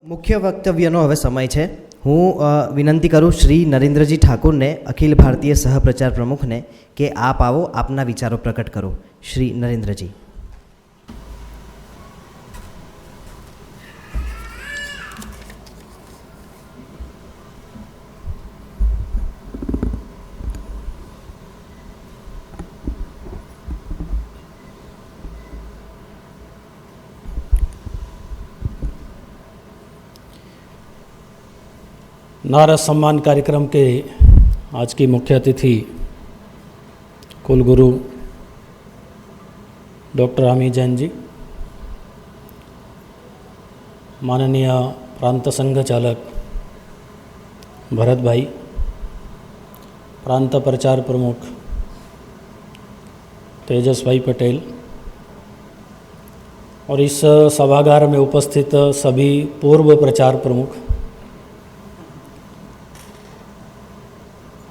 મુખ્ય વક્તવ્યનો હવે સમય છે। હું વિનંતી કરું શ્રી નરેન્દ્રજી ઠાકુરને, અખિલ ભારતીય સહપ્રચાર પ્રમુખને, કે આપ આવો, આપના વિચારો પ્રકટ કરો। શ્રી નરેન્દ્રજી। नारद सम्मान कार्यक्रम के आज की मुख्य अतिथि कुलगुरु डॉक्टर अमी जैन जी, माननीय प्रांत संघ चालक भरत भाई, प्रांत प्रचार प्रमुख तेजस भाई पटेल और इस सभागार में उपस्थित सभी पूर्व प्रचार प्रमुख,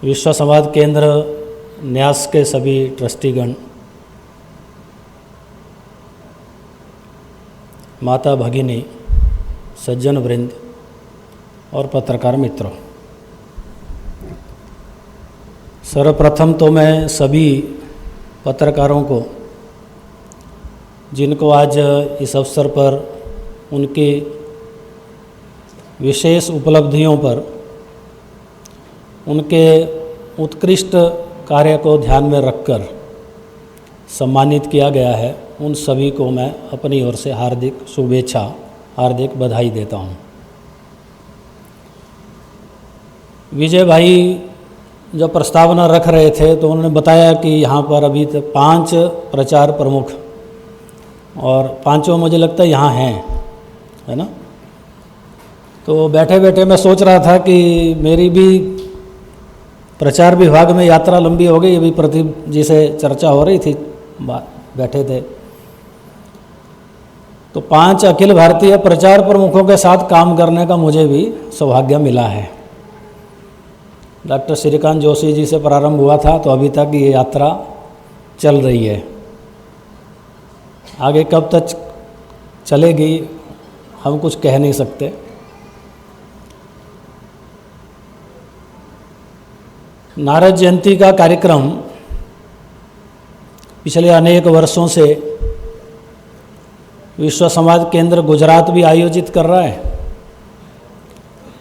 विश्व संवाद केंद्र न्यास के सभी ट्रस्टीगण, माता भगिनी, सज्जन वृंद और पत्रकार मित्रों, सर्वप्रथम तो मैं सभी पत्रकारों को, जिनको आज इस अवसर पर उनकी विशेष उपलब्धियों पर, उनके उत्कृष्ट कार्य को ध्यान में रखकर सम्मानित किया गया है, उन सभी को मैं अपनी ओर से हार्दिक शुभेच्छा, हार्दिक बधाई देता हूं। विजय भाई जब प्रस्तावना रख रहे थे तो उन्होंने बताया कि यहाँ पर अभी तक 5 प्रचार प्रमुख और 5 मुझे लगता है यहाँ हैं, है ना। तो बैठे बैठे मैं सोच रहा था कि मेरी भी प्रचार विभाग में यात्रा लंबी हो गई। अभी प्रदीप जी से चर्चा हो रही थी, बैठे थे तो 5 अखिल भारतीय प्रचार प्रमुखों के साथ काम करने का मुझे भी सौभाग्य मिला है। डॉक्टर श्रीकांत जोशी जी से प्रारंभ हुआ था तो अभी तक ये यात्रा चल रही है। आगे कब तक चलेगी हम कुछ कह नहीं सकते। नारद जयंती का कार्यक्रम पिछले अनेक वर्षों से विश्व समाज केंद्र गुजरात भी आयोजित कर रहा है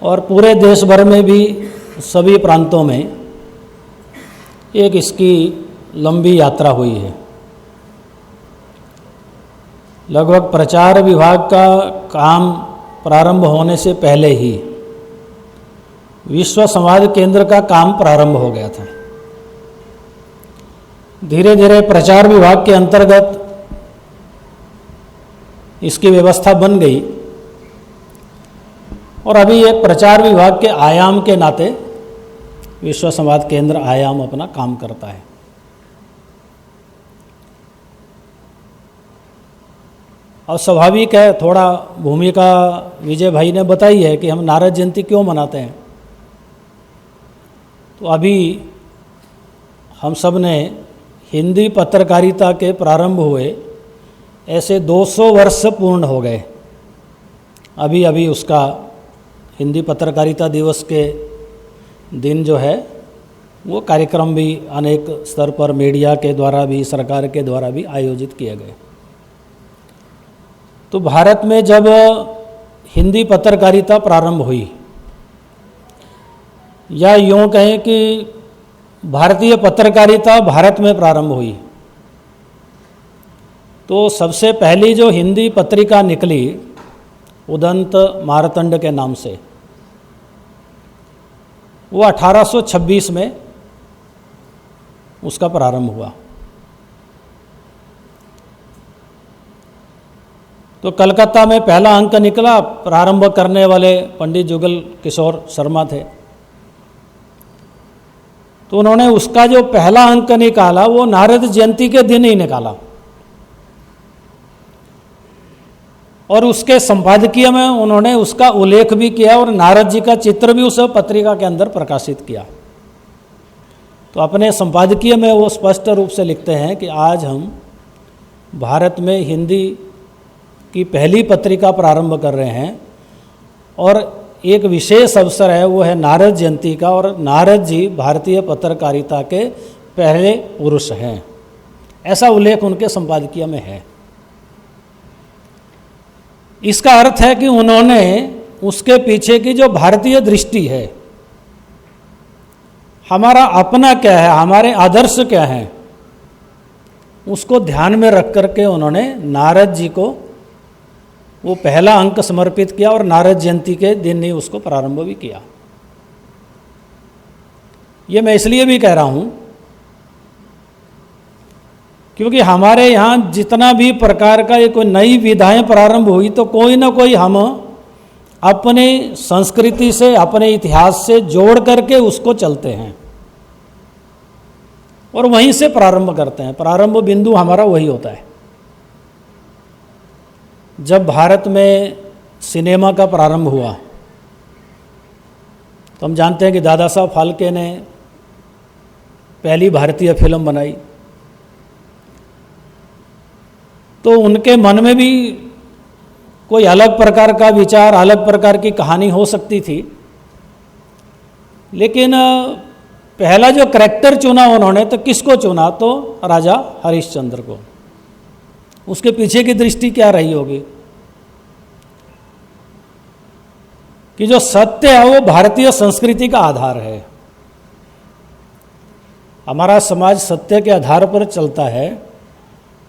और पूरे देश भर में भी सभी प्रांतों में एक इसकी लंबी यात्रा हुई है। लगभग प्रचार विभाग का काम प्रारंभ होने से पहले ही विश्व संवाद केंद्र का काम प्रारंभ हो गया था। धीरे धीरे प्रचार विभाग के अंतर्गत इसकी व्यवस्था बन गई और अभी एक प्रचार विभाग के आयाम के नाते विश्व संवाद केंद्र आयाम अपना काम करता है। और स्वाभाविक है, थोड़ा भूमिका विजय भाई ने बताई है कि हम नारद जयंती क्यों मनाते हैं। तो अभी हम सब ने हिंदी पत्रकारिता के प्रारंभ हुए ऐसे 200 वर्ष पूर्ण हो गए। अभी अभी उसका हिंदी पत्रकारिता दिवस के दिन जो है वो कार्यक्रम भी अनेक स्तर पर मीडिया के द्वारा भी, सरकार के द्वारा भी आयोजित किए गए। तो भारत में जब हिंदी पत्रकारिता प्रारंभ हुई, या यूँ कहें कि भारतीय पत्रकारिता भारत में प्रारंभ हुई, तो सबसे पहली जो हिंदी पत्रिका निकली उदंत मार्तंड के नाम से, वो 1826 में उसका प्रारंभ हुआ। तो कलकत्ता में पहला अंक निकला, प्रारंभ करने वाले पंडित जुगल किशोर शर्मा थे। तो उन्होंने उसका जो पहला अंक निकाला वो नारद जयंती के दिन ही निकाला और उसके संपादकीय में उन्होंने उसका उल्लेख भी किया और नारद जी का चित्र भी उस पत्रिका के अंदर प्रकाशित किया। तो अपने संपादकीय में वो स्पष्ट रूप से लिखते हैं कि आज हम भारत में हिंदी की पहली पत्रिका प्रारंभ कर रहे हैं और एक विशेष अवसर है, वो है नारद जयंती का, और नारद जी भारतीय पत्रकारिता के पहले पुरुष हैं, ऐसा उल्लेख उनके संपादकीय में है। इसका अर्थ है कि उन्होंने उसके पीछे की जो भारतीय दृष्टि है, हमारा अपना क्या है, हमारे आदर्श क्या हैं, उसको ध्यान में रख करके उन्होंने नारद जी को वो पहला अंक समर्पित किया और नारद जयंती के दिन ही उसको प्रारंभ भी किया। ये मैं इसलिए भी कह रहा हूँ क्योंकि हमारे यहाँ जितना भी प्रकार का ये कोई नई विधाएं प्रारंभ हुई तो कोई ना कोई हम अपने संस्कृति से, अपने इतिहास से जोड़ करके उसको चलते हैं और वहीं से प्रारंभ करते हैं। प्रारंभ बिंदु हमारा वही होता है। जब भारत में सिनेमा का प्रारंभ हुआ तो हम जानते हैं कि दादा साहब फाल्के ने पहली भारतीय फिल्म बनाई, तो उनके मन में भी कोई अलग प्रकार का विचार, अलग प्रकार की कहानी हो सकती थी, लेकिन पहला जो करैक्टर चुना उन्होंने तो किसको चुना, तो राजा हरिश्चंद्र को। उसके पीछे की दृष्टि क्या रही होगी कि जो सत्य है वो भारतीय संस्कृति का आधार है। हमारा समाज सत्य के आधार पर चलता है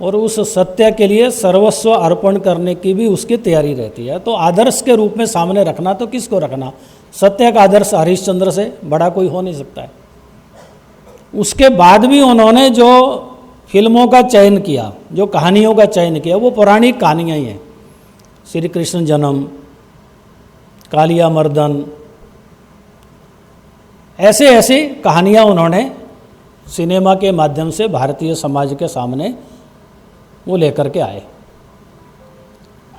और उस सत्य के लिए सर्वस्व अर्पण करने की भी उसकी तैयारी रहती है। तो आदर्श के रूप में सामने रखना तो किसको रखना, सत्य का आदर्श हरिश्चंद्र से बड़ा कोई हो नहीं सकता है। उसके बाद भी उन्होंने जो फिल्मों का चयन किया, जो कहानियों का चयन किया, वो पौराणिक कहानियाँ ही हैं। श्री कृष्ण जन्म, कालिया मर्दन, ऐसे ऐसी कहानियाँ उन्होंने सिनेमा के माध्यम से भारतीय समाज के सामने वो लेकर के आए।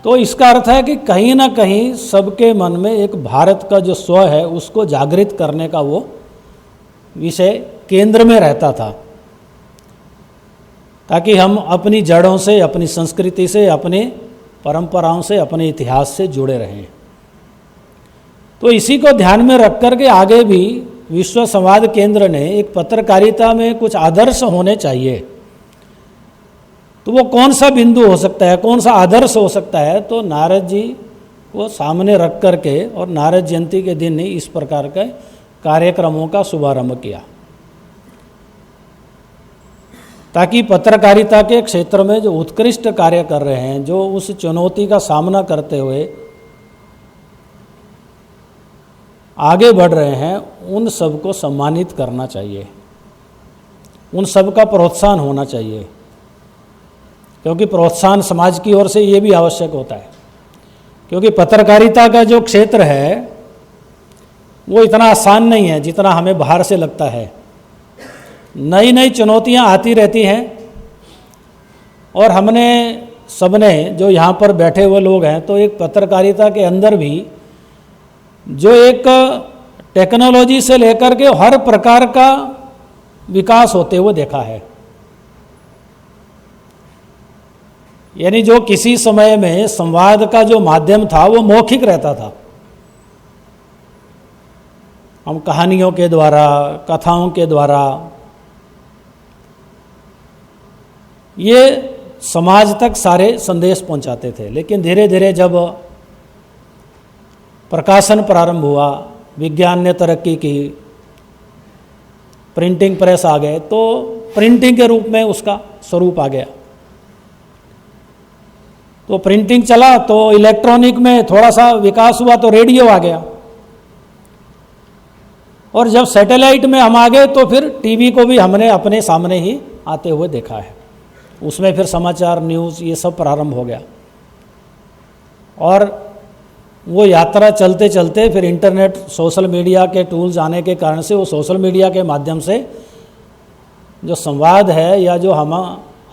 तो इसका अर्थ है कि कहीं ना कहीं सबके मन में एक भारत का जो स्व है उसको जागृत करने का वो विषय केंद्र में रहता था, ताकि हम अपनी जड़ों से, अपनी संस्कृति से, अपनी परंपराओं से, अपने इतिहास से जुड़े रहें। तो इसी को ध्यान में रख कर के आगे भी विश्व संवाद केंद्र ने एक पत्रकारिता में कुछ आदर्श होने चाहिए। तो वो कौन सा बिंदु हो सकता है, कौन सा आदर्श हो सकता है, तो नारद जी को सामने रख करके और नारद जयंती के दिन ही इस प्रकार के कार्यक्रमों का शुभारंभ किया, ताकि पत्रकारिता के क्षेत्र में जो उत्कृष्ट कार्य कर रहे हैं, जो उस चुनौती का सामना करते हुए आगे बढ़ रहे हैं, उन सबको सम्मानित करना चाहिए, उन सब का प्रोत्साहन होना चाहिए, क्योंकि प्रोत्साहन समाज की ओर से ये भी आवश्यक होता है। क्योंकि पत्रकारिता का जो क्षेत्र है वो इतना आसान नहीं है जितना हमें बाहर से लगता है। नई नई चुनौतियां आती रहती हैं और हमने सबने जो यहाँ पर बैठे हुए लोग हैं, तो एक पत्रकारिता के अंदर भी जो एक टेक्नोलॉजी से लेकर के हर प्रकार का विकास होते हुए देखा है। यानी जो किसी समय में संवाद का जो माध्यम था वो मौखिक रहता था, हम कहानियों के द्वारा, कथाओं के द्वारा ये समाज तक सारे संदेश पहुंचाते थे। लेकिन धीरे धीरे जब प्रकाशन प्रारंभ हुआ, विज्ञान ने तरक्की की, प्रिंटिंग प्रेस आ गए, तो प्रिंटिंग के रूप में उसका स्वरूप आ गया। तो प्रिंटिंग चला तो इलेक्ट्रॉनिक में थोड़ा सा विकास हुआ तो रेडियो आ गया, और जब सैटेलाइट में हम आ गए तो फिर टीवी को भी हमने अपने सामने ही आते हुए देखा है। उसमें फिर समाचार, न्यूज़, ये सब प्रारंभ हो गया। और वो यात्रा चलते चलते फिर इंटरनेट, सोशल मीडिया के टूल्स आने के कारण से वो सोशल मीडिया के माध्यम से जो संवाद है या जो हम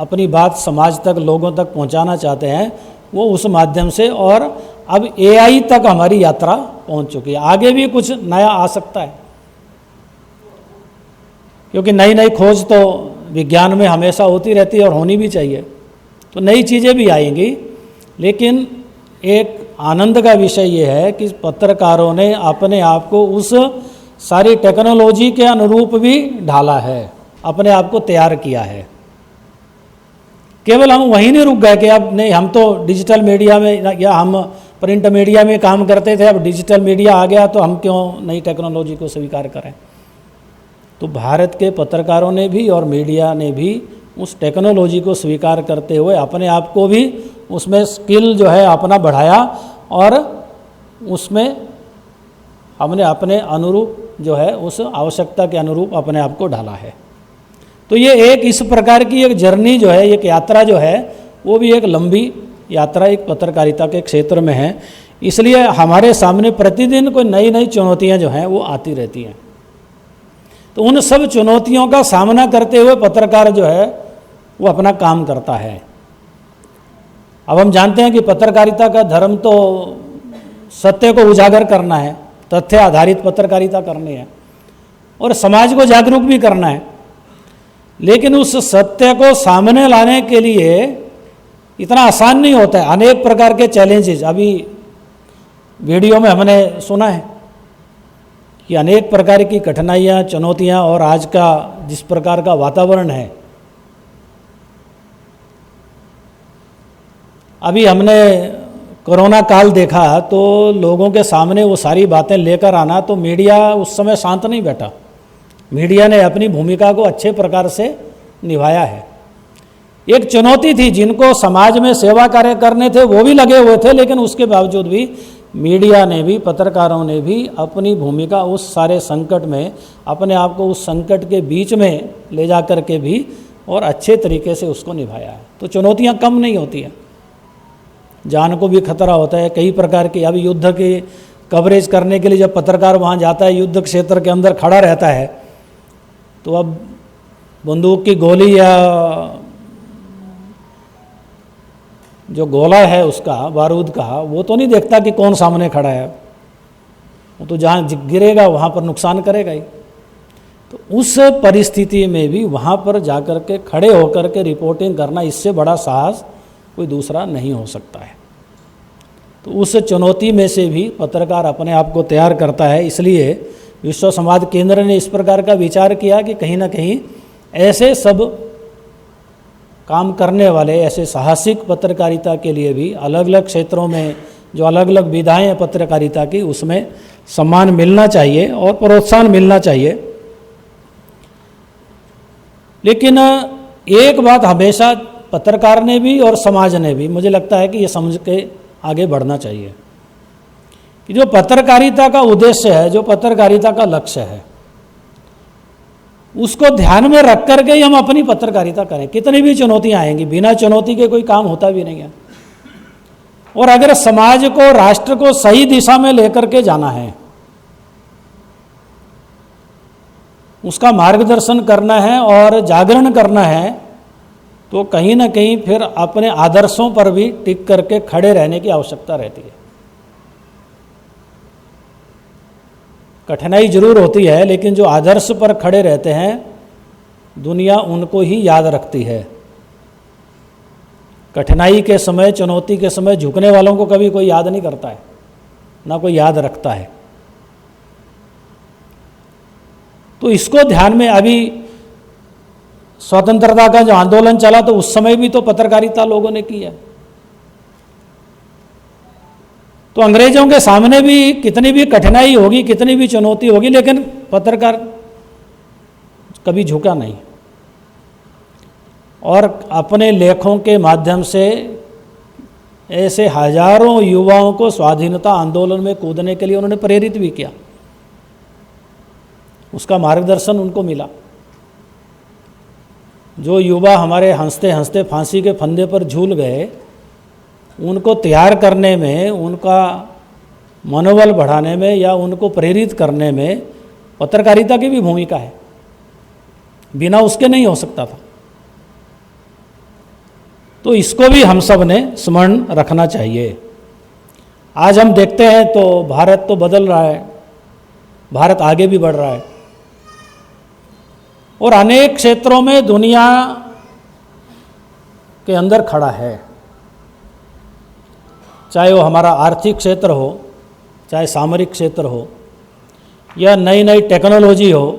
अपनी बात समाज तक, लोगों तक पहुंचाना चाहते हैं, वो उस माध्यम से, और अब एआई तक हमारी यात्रा पहुंच चुकी है। आगे भी कुछ नया आ सकता है, क्योंकि नई नई खोज तो विज्ञान में हमेशा होती रहती है और होनी भी चाहिए। तो नई चीज़ें भी आएंगी, लेकिन एक आनंद का विषय ये है कि पत्रकारों ने अपने आप को उस सारी टेक्नोलॉजी के अनुरूप भी ढाला है, अपने आप को तैयार किया है। केवल हम वहीं नहीं रुक गए कि अब नहीं, हम तो डिजिटल मीडिया में या हम प्रिंट मीडिया में काम करते थे, अब डिजिटल मीडिया आ गया तो हम क्यों नई टेक्नोलॉजी को स्वीकार करें। तो भारत के पत्रकारों ने भी और मीडिया ने भी उस टेक्नोलॉजी को स्वीकार करते हुए अपने आप को भी उसमें स्किल जो है अपना बढ़ाया और उसमें हमने अपने अनुरूप जो है उस आवश्यकता के अनुरूप अपने आप को ढाला है। तो ये एक इस प्रकार की एक जर्नी जो है, एक यात्रा जो है वो भी एक लंबी यात्रा एक पत्रकारिता के क्षेत्र में है। इसलिए हमारे सामने प्रतिदिन कोई नई नई चुनौतियां जो हैं वो आती रहती हैं। तो उन सब चुनौतियों का सामना करते हुए पत्रकार जो है वो अपना काम करता है। अब हम जानते हैं कि पत्रकारिता का धर्म तो सत्य को उजागर करना है, तथ्य आधारित पत्रकारिता करनी है और समाज को जागरूक भी करना है। लेकिन उस सत्य को सामने लाने के लिए इतना आसान नहीं होता है, अनेक प्रकार के चैलेंजेस। अभी वीडियो में हमने सुना है कि अनेक प्रकार की कठिनाइयाँ, चुनौतियाँ और आज का जिस प्रकार का वातावरण है। अभी हमने कोरोना काल देखा तो लोगों के सामने वो सारी बातें लेकर आना, तो मीडिया उस समय शांत नहीं बैठा। मीडिया ने अपनी भूमिका को अच्छे प्रकार से निभाया है। एक चुनौती थी, जिनको समाज में सेवा कार्य करने थे वो भी लगे हुए थे, लेकिन उसके बावजूद भी मीडिया ने भी, पत्रकारों ने भी अपनी भूमिका उस सारे संकट में अपने आप को उस संकट के बीच में ले जा कर के भी और अच्छे तरीके से उसको निभाया है। तो चुनौतियां कम नहीं होती हैं, जान को भी खतरा होता है कई प्रकार की। अभी युद्ध की कवरेज करने के लिए जब पत्रकार वहाँ जाता है, युद्ध क्षेत्र के अंदर खड़ा रहता है, तो अब बंदूक की गोली या जो गोला है उसका, बारूद का, वो तो नहीं देखता कि कौन सामने खड़ा है। वो तो जहाँ गिरेगा वहाँ पर नुकसान करेगा ही। तो उस परिस्थिति में भी वहाँ पर जाकर के खड़े होकर के रिपोर्टिंग करना, इससे बड़ा साहस कोई दूसरा नहीं हो सकता है। तो उस चुनौती में से भी पत्रकार अपने आप को तैयार करता है। इसलिए विश्व संवाद केंद्र ने इस प्रकार का विचार किया कि कहीं ना कहीं ऐसे सब काम करने वाले, ऐसे साहसिक पत्रकारिता के लिए भी अलग अलग क्षेत्रों में जो अलग अलग विधाएं हैं पत्रकारिता की, उसमें सम्मान मिलना चाहिए और प्रोत्साहन मिलना चाहिए। लेकिन एक बात हमेशा पत्रकार ने भी और समाज ने भी, मुझे लगता है कि ये समझ के आगे बढ़ना चाहिए कि जो पत्रकारिता का उद्देश्य है, जो पत्रकारिता का लक्ष्य है, उसको ध्यान में रख करके ही हम अपनी पत्रकारिता करें। कितनी भी चुनौतियां आएंगी, बिना चुनौती के कोई काम होता भी नहीं है। और अगर समाज को, राष्ट्र को सही दिशा में लेकर के जाना है, उसका मार्गदर्शन करना है और जागरण करना है, तो कहीं ना कहीं फिर अपने आदर्शों पर भी टिक करके खड़े रहने की आवश्यकता रहती है। कठिनाई जरूर होती है, लेकिन जो आदर्श पर खड़े रहते हैं दुनिया उनको ही याद रखती है। कठिनाई के समय, चुनौती के समय झुकने वालों को कभी कोई याद नहीं करता है, ना कोई याद रखता है। तो इसको ध्यान में, अभी स्वतंत्रता का जो आंदोलन चला तो उस समय भी तो पत्रकारिता लोगों ने की है। तो अंग्रेजों के सामने भी कितनी भी कठिनाई होगी, कितनी भी चुनौती होगी, लेकिन पत्रकार कभी झुका नहीं और अपने लेखों के माध्यम से ऐसे हजारों युवाओं को स्वाधीनता आंदोलन में कूदने के लिए उन्होंने प्रेरित भी किया। उसका मार्गदर्शन उनको मिला। जो युवा हमारे हंसते हंसते फांसी के फंदे पर झूल गए, उनको तैयार करने में, उनका मनोबल बढ़ाने में या उनको प्रेरित करने में पत्रकारिता की भी भूमिका है। बिना उसके नहीं हो सकता था। तो इसको भी हम सब ने स्मरण रखना चाहिए। आज हम देखते हैं तो भारत तो बदल रहा है, भारत आगे भी बढ़ रहा है और अनेक क्षेत्रों में दुनिया के अंदर खड़ा है। चाहे वो हमारा आर्थिक क्षेत्र हो, चाहे सामरिक क्षेत्र हो, या नई नई टेक्नोलॉजी हो,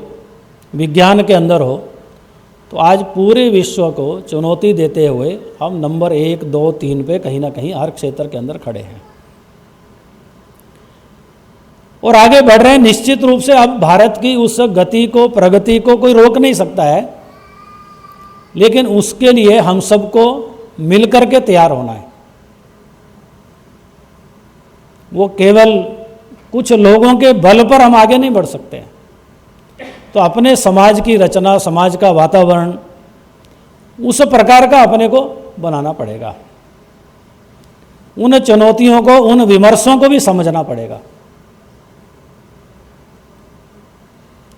विज्ञान के अंदर हो, तो आज पूरे विश्व को चुनौती देते हुए हम नंबर 1, 2, 3 पे कहीं ना कहीं हर क्षेत्र के अंदर खड़े हैं और आगे बढ़ रहे हैं। निश्चित रूप से अब भारत की उस गति को, प्रगति को कोई रोक नहीं सकता है, लेकिन उसके लिए हम सबको मिलकर के तैयार होना है। वो केवल कुछ लोगों के बल पर हम आगे नहीं बढ़ सकते हैं। तो अपने समाज की रचना, समाज का वातावरण उस प्रकार का अपने को बनाना पड़ेगा। उन चुनौतियों को, उन विमर्शों को भी समझना पड़ेगा।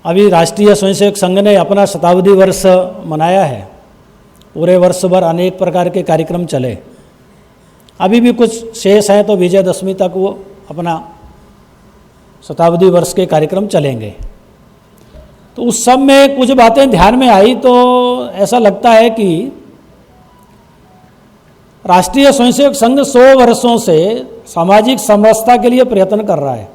अभी राष्ट्रीय स्वयंसेवक संघ ने अपना शताब्दी वर्ष मनाया है। पूरे वर्ष भर अनेक प्रकार के कार्यक्रम चले। अभी भी कुछ शेष हैं, तो विजयदशमी तक वो अपना शताब्दी वर्ष के कार्यक्रम चलेंगे। तो उस सब में कुछ बातें ध्यान में आई, तो ऐसा लगता है कि राष्ट्रीय स्वयंसेवक संघ 100 वर्षों से सामाजिक समरसता के लिए प्रयत्न कर रहा है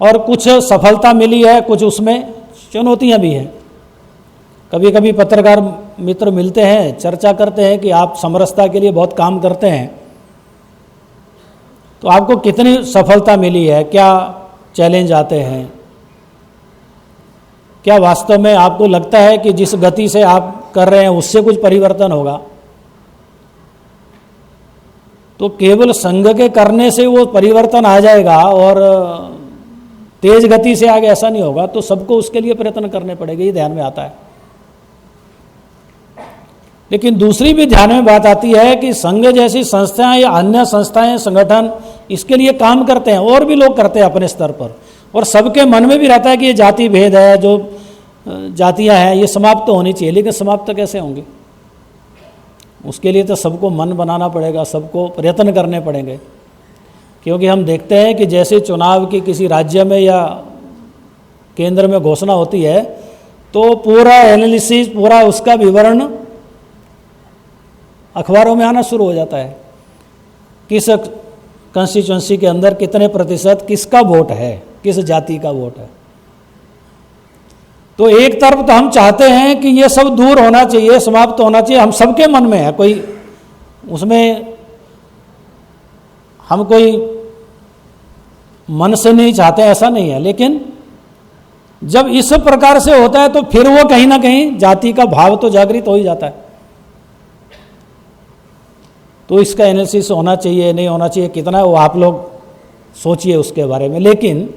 और कुछ सफलता मिली है, कुछ उसमें चुनौतियां भी हैं। कभी कभी पत्रकार मित्र मिलते हैं, चर्चा करते हैं कि आप समरसता के लिए बहुत काम करते हैं, तो आपको कितनी सफलता मिली है, क्या चैलेंज आते हैं, क्या वास्तव में आपको लगता है कि जिस गति से आप कर रहे हैं उससे कुछ परिवर्तन होगा? तो केवल संघ के करने से वो परिवर्तन आ जाएगा और तेज गति से आगे ऐसा नहीं होगा। तो सबको उसके लिए प्रयत्न करने पड़ेंगे, ये ध्यान में आता है। लेकिन दूसरी भी ध्यान में बात आती है कि संघ जैसी संस्थाएं या अन्य संस्थाएं, संगठन इसके लिए काम करते हैं, और भी लोग करते हैं अपने स्तर पर, और सबके मन में भी रहता है कि ये जाति भेद है, जो जातियां हैं ये समाप्त तो होनी चाहिए। लेकिन समाप्त कैसे होंगी? उसके लिए तो सबको मन बनाना पड़ेगा, सबको प्रयत्न करने पड़ेंगे। क्योंकि हम देखते हैं कि जैसे चुनाव की किसी राज्य में या केंद्र में घोषणा होती है, तो पूरा एनालिसिस, पूरा उसका विवरण अखबारों में आना शुरू हो जाता है। किस कंस्टिट्यूंसी के अंदर कितने प्रतिशत किसका वोट है, किस जाति का वोट है। तो एक तरफ तो हम चाहते हैं कि ये सब दूर होना चाहिए, समाप्त होना चाहिए, हम सबके मन में है, कोई उसमें हम कोई मन से नहीं चाहते, ऐसा नहीं है। लेकिन जब इस प्रकार से होता है तो फिर वो कहीं ना कहीं जाति का भाव तो जागृत हो ही जाता है। तो इसका एनालिसिस होना चाहिए, नहीं होना चाहिए, कितना वो आप लोग सोचिए उसके बारे में। लेकिन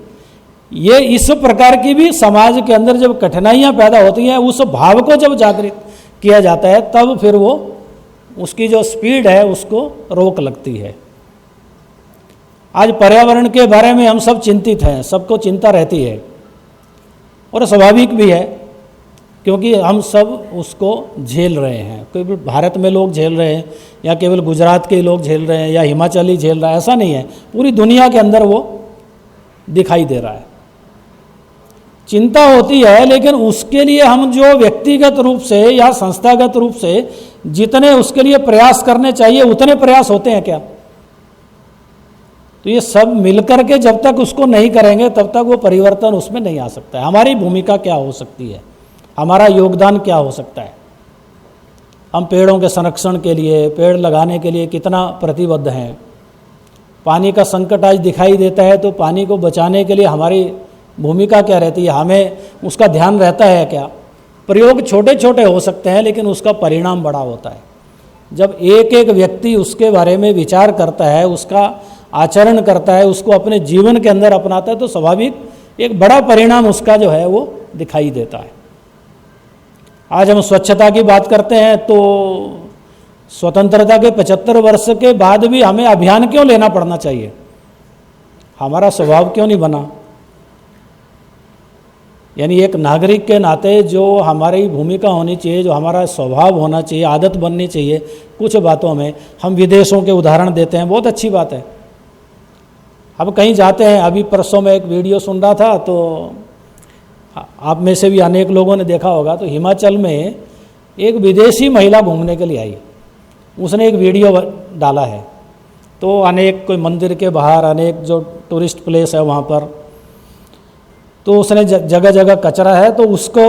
ये इस प्रकार की भी समाज के अंदर जब कठिनाइयां पैदा होती हैं, उस भाव को जब जागृत किया जाता है, तब फिर वो उसकी जो स्पीड है उसको रोक लगती है। आज पर्यावरण के बारे में हम सब चिंतित हैं, सबको चिंता रहती है और स्वाभाविक भी है, क्योंकि हम सब उसको झेल रहे हैं। केवल भारत में लोग झेल रहे हैं या केवल गुजरात के लोग झेल रहे हैं या हिमाचल ही झेल रहा है, ऐसा नहीं है। पूरी दुनिया के अंदर वो दिखाई दे रहा है। चिंता होती है, लेकिन उसके लिए हम जो व्यक्तिगत रूप से या संस्थागत रूप से जितने उसके लिए प्रयास करने चाहिए उतने प्रयास होते हैं क्या? तो ये सब मिलकर के जब तक उसको नहीं करेंगे तब तक वो परिवर्तन उसमें नहीं आ सकता है। हमारी भूमिका क्या हो सकती है, हमारा योगदान क्या हो सकता है? हम पेड़ों के संरक्षण के लिए, पेड़ लगाने के लिए कितना प्रतिबद्ध हैं? पानी का संकट आज दिखाई देता है, तो पानी को बचाने के लिए हमारी भूमिका क्या रहती है? हमें उसका ध्यान रहता है क्या? प्रयोग छोटे छोटे हो सकते हैं, लेकिन उसका परिणाम बड़ा होता है। जब एक एक व्यक्ति उसके बारे में विचार करता है, उसका आचरण करता है, उसको अपने जीवन के अंदर अपनाता है, तो स्वाभाविक एक बड़ा परिणाम उसका जो है वो दिखाई देता है। आज हम स्वच्छता की बात करते हैं, तो स्वतंत्रता के 75 वर्ष के बाद भी हमें अभियान क्यों लेना पड़ना चाहिए? हमारा स्वभाव क्यों नहीं बना? यानी एक नागरिक के नाते जो हमारी भूमिका होनी चाहिए, जो हमारा स्वभाव होना चाहिए, आदत बननी चाहिए, कुछ बातों में हम विदेशों के उदाहरण देते हैं, बहुत अच्छी बात है। अब कहीं जाते हैं, अभी परसों में एक वीडियो सुन रहा था, तो आप में से भी अनेक लोगों ने देखा होगा, तो हिमाचल में एक विदेशी महिला घूमने के लिए आई उसने एक वीडियो डाला है। तो अनेक कोई मंदिर के बाहर अनेक जो टूरिस्ट प्लेस है वहाँ पर, तो उसने जगह जगह कचरा है तो उसको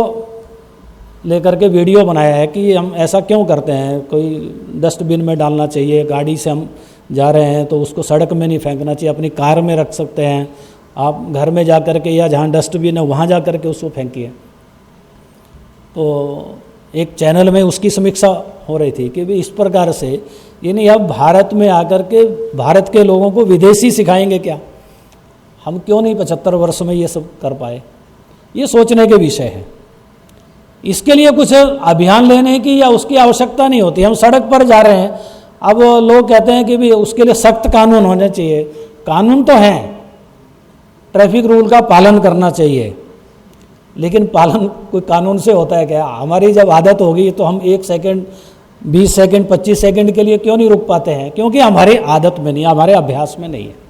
लेकर के वीडियो बनाया है कि हम ऐसा क्यों करते हैं, कोई डस्टबिन में डालना चाहिए, गाड़ी से हम जा रहे हैं तो उसको सड़क में नहीं फेंकना चाहिए, अपनी कार में रख सकते हैं, आप घर में जा कर के या जहाँ डस्टबिन है वहाँ जा कर के उसको फेंकिए। तो एक चैनल में उसकी समीक्षा हो रही थी कि भी इस प्रकार से यानी अब भारत में आकर के भारत के लोगों को विदेशी सिखाएंगे क्या, हम क्यों नहीं 75 वर्ष में ये सब कर पाए, ये सोचने के विषय है। इसके लिए कुछ अभियान लेने की या उसकी आवश्यकता नहीं होती। हम सड़क पर जा रहे हैं, अब लोग कहते हैं कि भी उसके लिए सख्त कानून होने चाहिए। कानून तो हैं, ट्रैफिक रूल का पालन करना चाहिए, लेकिन पालन कोई कानून से होता है क्या? हमारी जब आदत होगी तो हम 1 सेकंड 20 सेकंड 25 सेकंड के लिए क्यों नहीं रुक पाते हैं? क्योंकि हमारी आदत में नहीं, हमारे अभ्यास में नहीं है।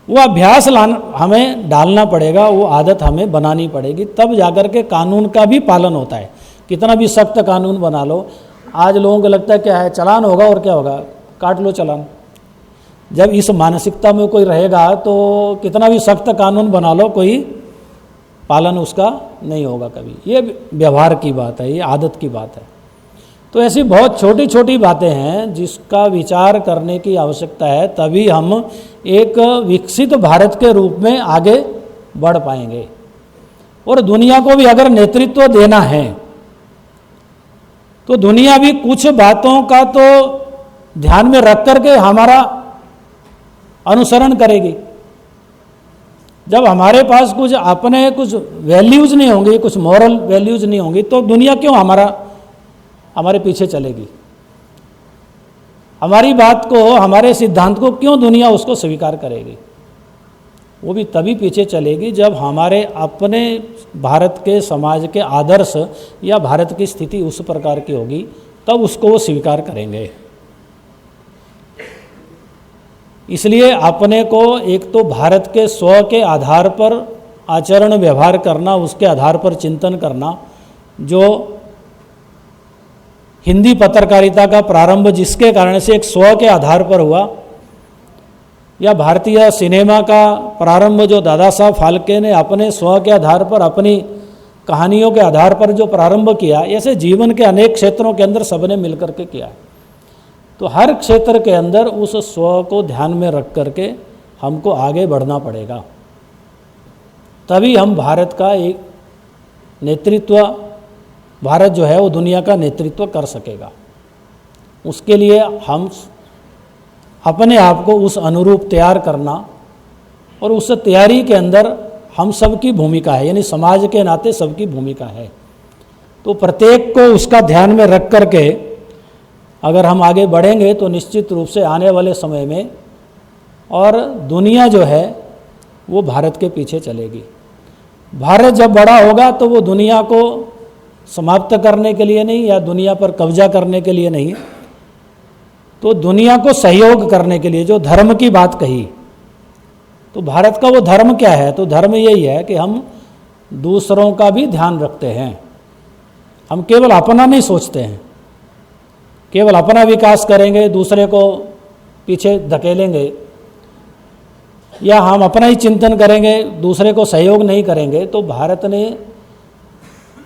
वो अभ्यास हमें डालना पड़ेगा, वो आदत हमें बनानी पड़ेगी, तब जाकर के कानून का भी पालन होता है। कितना भी सख्त कानून बना लो, आज लोगों को लगता है क्या है, चलान होगा और क्या होगा, काट लो चलान। जब इस मानसिकता में कोई रहेगा तो कितना भी सख्त कानून बना लो, कोई पालन उसका नहीं होगा कभी। ये व्यवहार की बात है, ये आदत की बात है। तो ऐसी बहुत छोटी छोटी बातें हैं जिसका विचार करने की आवश्यकता है, तभी हम एक विकसित भारत के रूप में आगे बढ़ पाएंगे। और दुनिया को भी अगर नेतृत्व देना है तो दुनिया भी कुछ बातों का तो ध्यान में रख करके हमारा अनुसरण करेगी। जब हमारे पास कुछ अपने कुछ वैल्यूज नहीं होंगी, कुछ मॉरल वैल्यूज नहीं होंगी, तो दुनिया क्यों हमारे पीछे चलेगी? हमारी बात को, हमारे सिद्धांत को क्यों दुनिया उसको स्वीकार करेगी? वो भी तभी पीछे चलेगी जब हमारे अपने भारत के समाज के आदर्श या भारत की स्थिति उस प्रकार की होगी, तब उसको वो स्वीकार करेंगे। इसलिए अपने को एक तो भारत के स्व के आधार पर आचरण व्यवहार करना, उसके आधार पर चिंतन करना। जो हिंदी पत्रकारिता का प्रारंभ जिसके कारण से एक स्व के आधार पर हुआ, या भारतीय सिनेमा का प्रारंभ जो दादा साहब फाल्के ने अपने स्व के आधार पर, अपनी कहानियों के आधार पर जो प्रारंभ किया, ऐसे जीवन के अनेक क्षेत्रों के अंदर सबने मिलकर के किया है। तो हर क्षेत्र के अंदर उस स्व को ध्यान में रख करके हमको आगे बढ़ना पड़ेगा, तभी हम भारत का एक नेतृत्व, भारत जो है वो दुनिया का नेतृत्व कर सकेगा। उसके लिए हम अपने आप को उस अनुरूप तैयार करना, और उस तैयारी के अंदर हम सबकी भूमिका है, यानी समाज के नाते सबकी भूमिका है। तो प्रत्येक को उसका ध्यान में रख करके अगर हम आगे बढ़ेंगे तो निश्चित रूप से आने वाले समय में और दुनिया जो है वो भारत के पीछे चलेगी। भारत जब बड़ा होगा तो वो दुनिया को समाप्त करने के लिए नहीं, या दुनिया पर कब्जा करने के लिए नहीं, तो दुनिया को सहयोग करने के लिए। जो धर्म की बात कही, तो भारत का वो धर्म क्या है? तो धर्म यही है कि हम दूसरों का भी ध्यान रखते हैं। हम केवल अपना नहीं सोचते हैं, केवल अपना विकास करेंगे, दूसरे को पीछे धकेलेंगे, या हम अपना ही चिंतन करेंगे, दूसरे को सहयोग नहीं करेंगे। तो भारत ने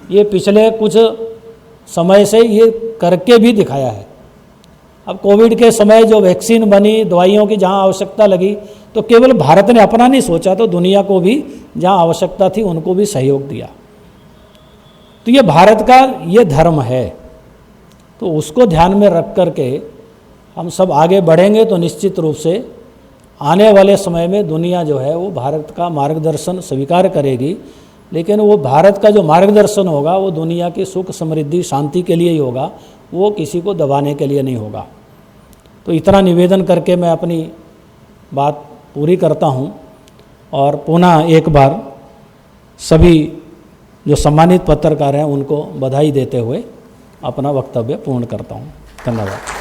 ये पिछले कुछ समय से ये करके भी दिखाया है। अब कोविड के समय जो वैक्सीन बनी, दवाइयों की जहाँ आवश्यकता लगी, तो केवल भारत ने अपना नहीं सोचा, तो दुनिया को भी जहाँ आवश्यकता थी उनको भी सहयोग दिया। तो ये भारत का ये धर्म है। तो उसको ध्यान में रख करके हम सब आगे बढ़ेंगे तो निश्चित रूप से आने वाले समय में दुनिया जो है वो भारत का मार्गदर्शन स्वीकार करेगी। लेकिन वो भारत का जो मार्गदर्शन होगा वो दुनिया की सुख समृद्धि शांति के लिए ही होगा, वो किसी को दबाने के लिए नहीं होगा। तो इतना निवेदन करके मैं अपनी बात पूरी करता हूँ, और पुनः एक बार सभी जो सम्मानित पत्रकार हैं उनको बधाई देते हुए अपना वक्तव्य पूर्ण करता हूँ। धन्यवाद।